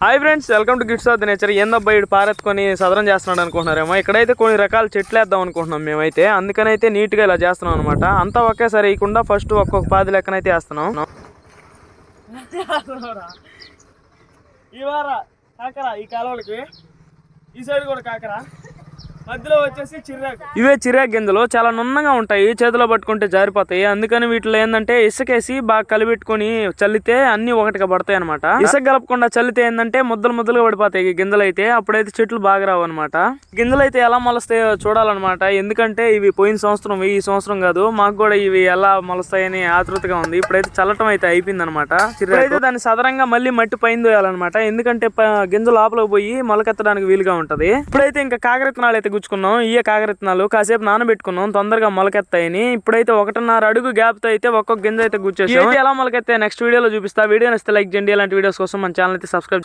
Hi friends, welcome to gifts of the nature. ఏందబ్బా ఇటు పారెత్తుకొని సదరం చేస్తున్నాడు అనుకుంటున్నారేమో. ఇక్కడైతే కొన్ని రకాల చెట్లు వేద్దాం అనుకుంటున్నాం మేమైతే. అందుకనైతే నీట్గా ఇలా చేస్తున్నాం అనమాట. అంతా ఒకేసారి వేయకుండా ఫస్ట్ ఒక్కొక్క పాది లెక్కనైతే వేస్తున్నాం. ఈ కాలువలకి ఈ సైడ్ కూడా కాకరా, మధ్యలో వచ్చేసి చిరాకు. ఇవే చిరాకు గింజలు చాలా నున్నగా ఉంటాయి, చేతిలో పట్టుకుంటే జారిపోతాయి. అందుకని వీటిలో ఏంటంటే ఇసుకేసి బాగా కలిపెట్టుకుని చల్లితే అన్ని ఒకటిగా పడతాయి అనమాట. ఇసుక కలపకుండా చల్లితే ఏంటంటే ముద్దలుగా పడిపోతాయి ఈ గింజలు అయితే. అప్పుడైతే చెట్లు బాగా రావు అనమాట. గింజలు అయితే ఎలా మొలుస్తాయో చూడాలన్నమాట. ఎందుకంటే ఇవి పోయిన సంవత్సరం, ఈ సంవత్సరం కాదు. మాకు కూడా ఇవి ఎలా మొలుస్తాయని ఆతృతగా ఉంది. ఇప్పుడైతే చల్లటం అయితే అయిపోయింది అనమాట. ఇప్పుడైతే దాన్ని సదరంగా మళ్ళీ మట్టి పైన దోయాలన్నమాట. ఎందుకంటే గింజ లోపలికి పోయి మొలకెత్తడానికి వీలుగా ఉంటది. ఇప్పుడైతే ఇంకా కాకరత్నాలు అయితే గుచ్చుకున్నాం. ఇయే కాకరత్నాలు కాసేపు నానబెట్టుకున్నాం, తొందరగా మొలకెత్తాయని. ఇప్పుడైతే 1.5 అడుగు గ్యాప్ తో అయితే ఒక్కొక్క గింజ అయితే గుచ్చేసాం. ఎలా మొలకెత్తాయి నెక్స్ట్ వీడియోలో చూపిస్తా. వీడియో నచ్చితే లైక్ చేయండి. ఇలాంటి వీడియోస్ కోసం మన ఛానల్ అయితే సబ్స్క్రైబ్